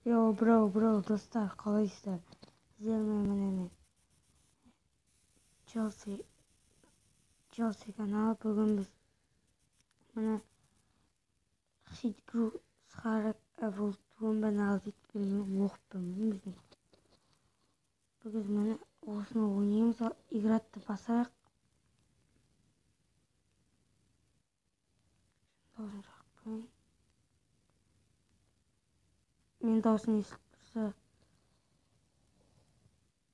Бро, достар, қалайсыздар? Сіздермен міне мен Челси каналы. Бүгін біз міне Хитгру схарак эволтуын бен алдит білмеймін оқып білмеймін. Бүгін міне осыны ойнаймыз. Игратты басайық. Даусын шақпайын. Мен даусын естіліп тұрса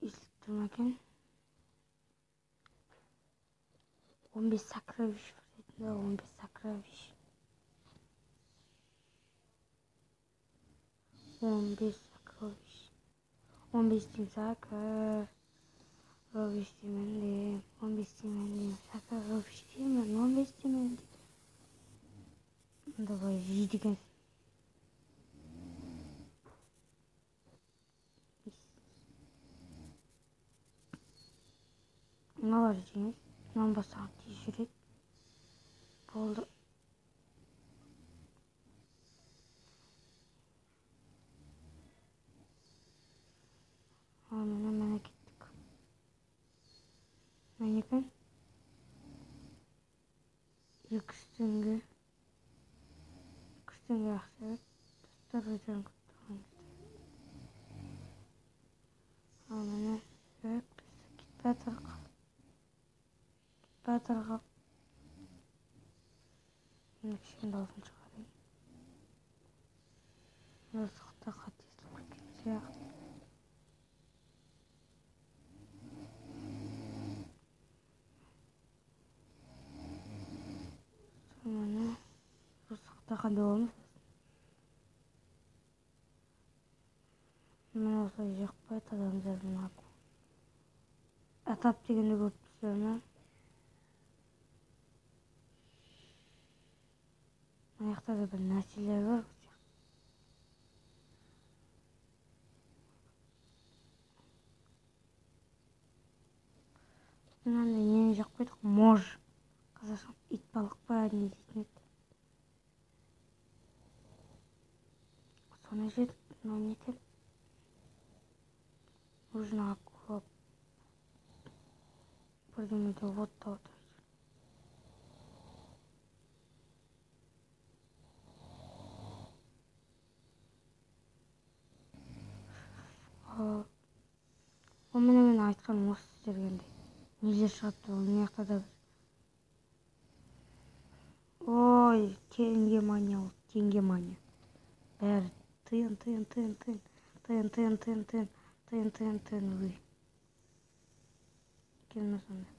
естіліп тұрма екен. 15 сокровищ дейтін да, 15 сокровищ. 15 сокровищ. 15 деймін сокровищ деймін. 15 деймін сокровищ деймін. 15 деймін. Давай, жейді екенсің. Мыналар жеңіз. Мынаны бассаң тез жүреді. Болды. Мына кеттік. Мына екен. 200 теңге. 200 теңге ақша. Достар өздерің көп тұрғаныңыздар. Мына сөк. Кетпәтірға. Мына кішкене даусын шығарайын. Жазықта қатесіліп кеткен сияқты. Мына жазықта қандай болмыз. Мына осылай жақпайды адамдар мына. Атап дегенде көріп тұрсыздар ма? Мына жақта да бір нәрселер бар. Мынандай нені жақпайды? Мож. Қазақша итбалық па не дейтін еді. Соны жедік. Мынау не екен? Нужно акула. Бірдемеде отта отыр. Ол мен айтқан осы сіздерге нелер шығады. Ол не жақта да бір. Ой, теңге мания ол. Теңге мания. Бәрі тыйын. Ой. Келме сонда.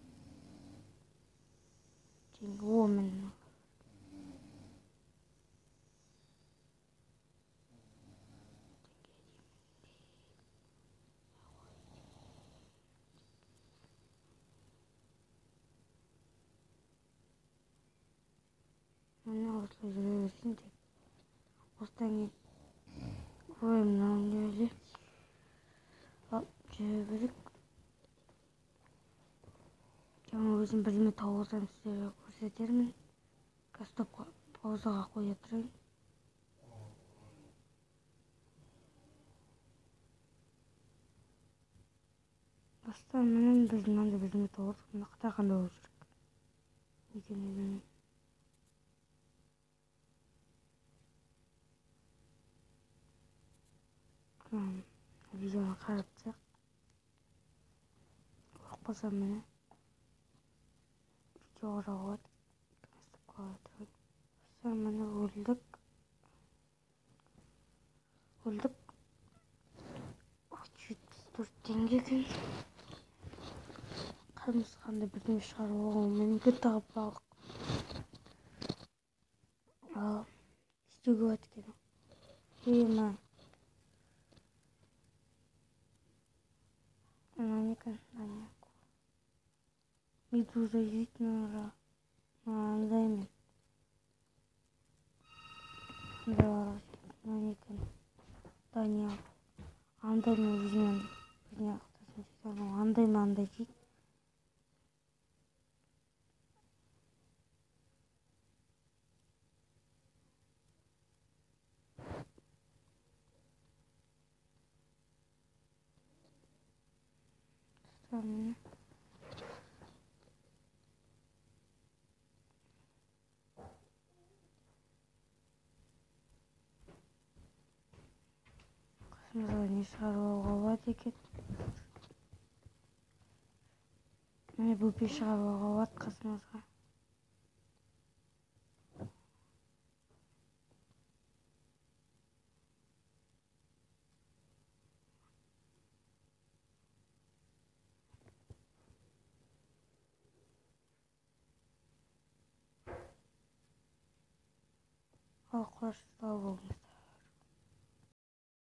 Теңге. О, мен. Мына осылай жүре берсін деп. Осыдан кейін. Ой, мынау не өзі. Ал, жүре берік. Жаңа өзім бірдеме тауып алсам сіздерге көрсетермін. Стопқа паузаға қоя тұрайын. Бастан міне біз мынандай бірдеме тауып алсақ, мына қандай болып жүрік. Екені білмеймін. Видеоны қарап тұрсақ. Оқып қалсам міне. Видеоға жауады. Стопқа қоя тұрайын. Бастан міне өлдік. 74 теңге екен. Қарымыз қандай бірдеңе шығарып алған. Менікі тағы балық. Ал істеуге болады екен. Мына не екен? Медуза жейтін ора. Андаймен. Мына не екен? Даниял. Андаймен өзімен біріне ақтасын жейді. Андай жейді. Mine. Qisimiz oyunu шығарып алуға болады екен. Міне бөпе шығарып алуға болады қасымызға. Ал қоштасау болыңыздар.